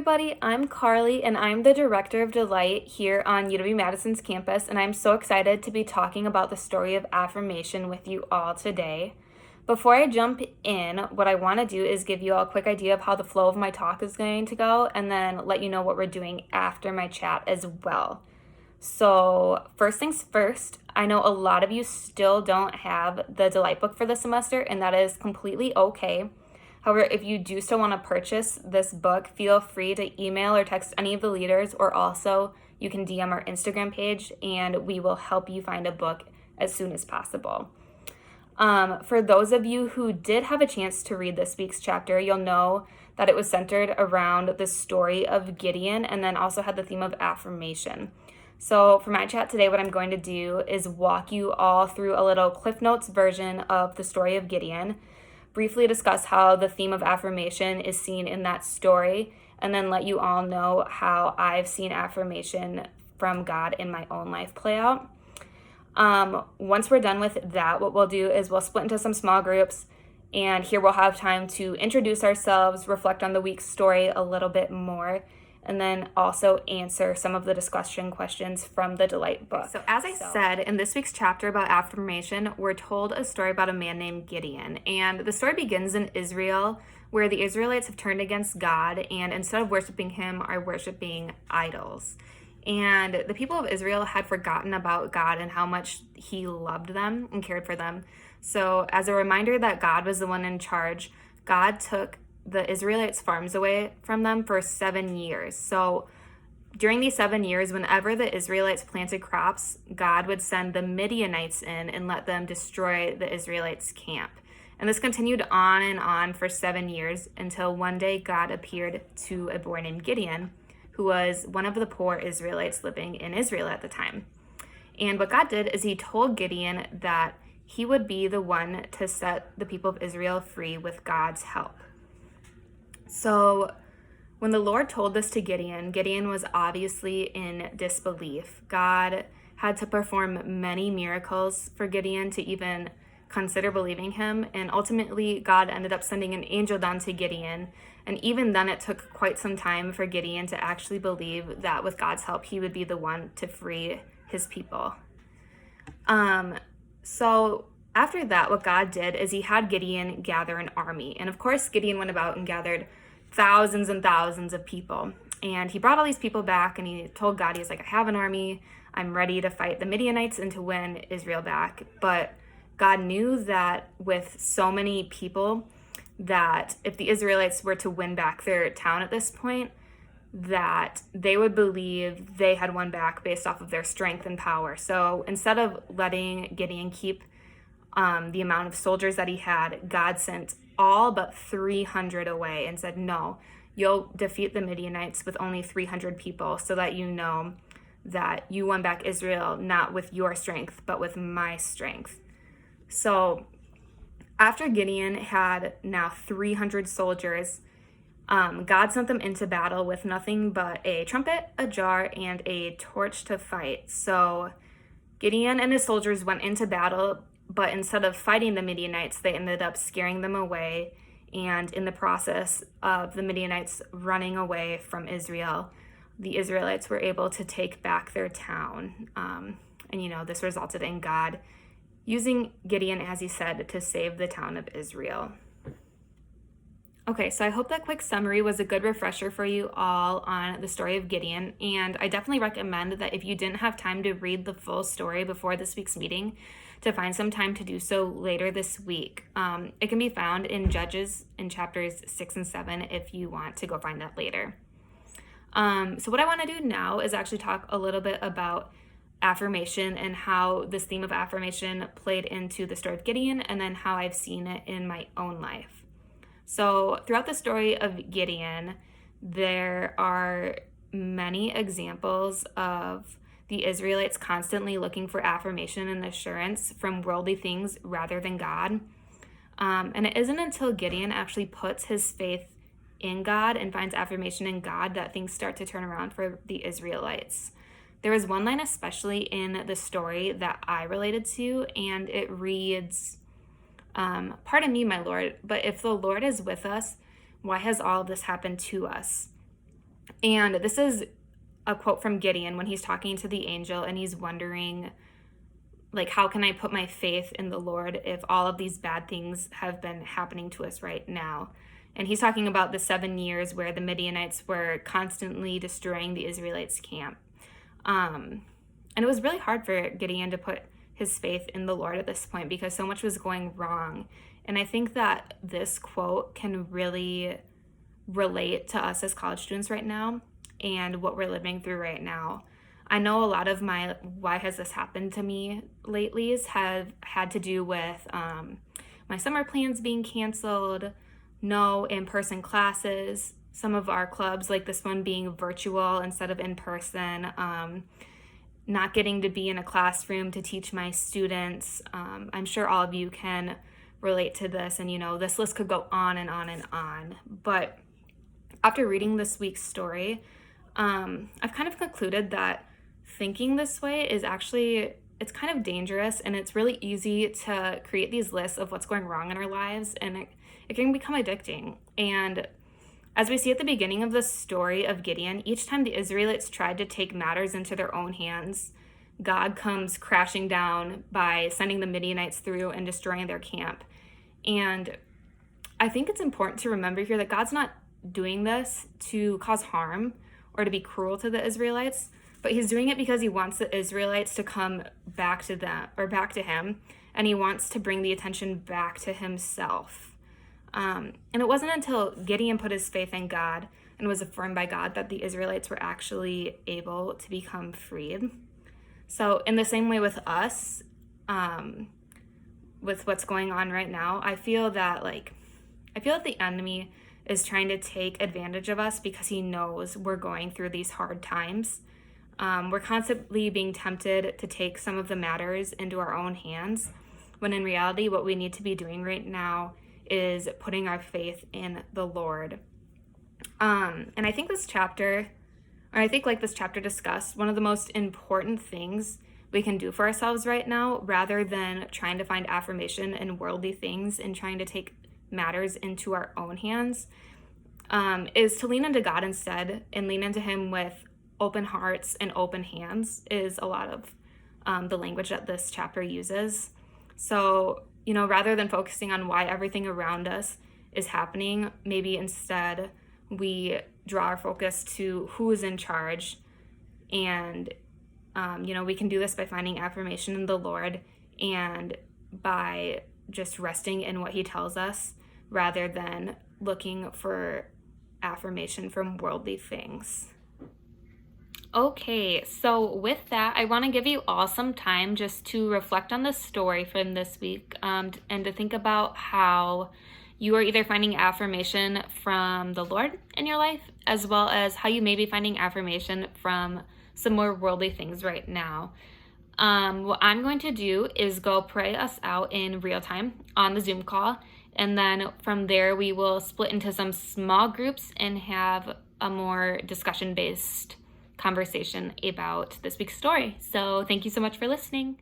everybody, I'm Carly and I'm the Director of Delight here on UW-Madison's campus, and I'm so excited to be talking about the story of affirmation with you all today. Before I jump in, what I want to do is give you all a quick idea of how the flow of my talk is going to go and then let you know what we're doing after my chat as well. So first things first, I know a lot of you still don't have the Delight book for the semester, and that is completely okay. However, if you do still want to purchase this book, feel free to email or text any of the leaders, or also you can DM our Instagram page and we will help you find a book as soon as possible. For those of you who did have a chance to read this week's chapter, you'll know that it was centered around the story of Gideon and then also had the theme of affirmation. So for my chat today, what I'm going to do is walk you all through a little Cliff Notes version of the story of Gideon, briefly discuss how the theme of affirmation is seen in that story, and then let you all know how I've seen affirmation from God in my own life play out. Once we're done with that, what we'll do is we'll split into some small groups, and here we'll have time to introduce ourselves, reflect on the week's story a little bit more, and then also answer some of the discussion questions from the Delight book. So as I said, in this week's chapter about affirmation, we're told a story about a man named Gideon. And the story begins in Israel, where the Israelites have turned against God and instead of worshiping him, are worshiping idols. And the people of Israel had forgotten about God and how much he loved them and cared for them. So as a reminder that God was the one in charge, God took the Israelites' farms away from them for 7 years. So during these 7 years, whenever the Israelites planted crops, God would send the Midianites in and let them destroy the Israelites' camp. And this continued on for 7 years until one day God appeared to a boy named Gideon, who was one of the poor Israelites living in Israel at the time. And what God did is he told Gideon that he would be the one to set the people of Israel free with God's help. So when the Lord told this to Gideon, Gideon was obviously in disbelief. God had to perform many miracles for Gideon to even consider believing him. And ultimately, God ended up sending an angel down to Gideon. And even then, it took quite some time for Gideon to actually believe that with God's help, he would be the one to free his people. So after that, what God did is he had Gideon gather an army. And of course, Gideon went about and gathered thousands and thousands of people. And he brought all these people back and he told God, he's like, I have an army. I'm ready to fight the Midianites and to win Israel back. But God knew that with so many people, that if the Israelites were to win back their town at this point, that they would believe they had won back based off of their strength and power. So instead of letting Gideon keep the amount of soldiers that he had, God sent all but 300 away and said, no, you'll defeat the Midianites with only 300 people so that you know that you won back Israel not with your strength, but with my strength. So after Gideon had now 300 soldiers, God sent them into battle with nothing but a trumpet, a jar, and a torch to fight. So Gideon and his soldiers went into battle, but instead of fighting the Midianites, they ended up scaring them away. And in the process of the Midianites running away from Israel, the Israelites were able to take back their town. This resulted in God using Gideon, as he said, to save the town of Israel. Okay, so I hope that quick summary was a good refresher for you all on the story of Gideon, and I definitely recommend that if you didn't have time to read the full story before this week's meeting, to find some time to do so later this week. It can be found in Judges in chapters 6 and 7 if you want to go find that later. So what I want to do now is actually talk a little bit about affirmation and how this theme of affirmation played into the story of Gideon, and then how I've seen it in my own life. So throughout the story of Gideon, there are many examples of the Israelites constantly looking for affirmation and assurance from worldly things rather than God. And it isn't until Gideon actually puts his faith in God and finds affirmation in God that things start to turn around for the Israelites. There was one line especially in the story that I related to, and it reads, "Pardon me, my Lord, but if the Lord is with us, why has all of this happened to us?" And this is a quote from Gideon when he's talking to the angel and he's wondering, like, how can I put my faith in the Lord if all of these bad things have been happening to us right now? And he's talking about the 7 years where the Midianites were constantly destroying the Israelites' camp. And it was really hard for Gideon to put his faith in the Lord at this point because so much was going wrong. And I think that this quote can really relate to us as college students right now and what we're living through right now. I know a lot of my why has this happened to me latelys have had to do with my summer plans being canceled, no in-person classes, some of our clubs, like this one, being virtual instead of in person, not getting to be in a classroom to teach my students. I'm sure all of you can relate to this, and this list could go on and on and on. But after reading this week's story, I've kind of concluded that thinking this way is actually, it's kind of dangerous, and it's really easy to create these lists of what's going wrong in our lives, and it can become addicting. And as we see at the beginning of the story of Gideon, each time the Israelites tried to take matters into their own hands, God comes crashing down by sending the Midianites through and destroying their camp. And I think it's important to remember here that God's not doing this to cause harm or to be cruel to the Israelites, but he's doing it because he wants the Israelites to come back to them, or back to him, and he wants to bring the attention back to himself. And it wasn't until Gideon put his faith in God and was affirmed by God that the Israelites were actually able to become freed. So in the same way with us, with what's going on right now, I feel that the enemy is trying to take advantage of us because he knows we're going through these hard times. We're constantly being tempted to take some of the matters into our own hands, when in reality, what we need to be doing right now is putting our faith in the Lord. And I think this chapter discussed one of the most important things we can do for ourselves right now, rather than trying to find affirmation in worldly things and trying to take matters into our own hands, is to lean into God instead, and lean into him with open hearts and open hands is a lot of the language that this chapter uses. So, rather than focusing on why everything around us is happening, maybe instead we draw our focus to who is in charge. And, we can do this by finding affirmation in the Lord and by just resting in what he tells us, rather than looking for affirmation from worldly things. Okay, so with that, I want to give you all some time just to reflect on the story from this week, and to think about how you are either finding affirmation from the Lord in your life, as well as how you may be finding affirmation from some more worldly things right now. What I'm going to do is go pray us out in real time on the Zoom call, and then from there we will split into some small groups and have a more discussion-based conversation about this week's story. So thank you so much for listening.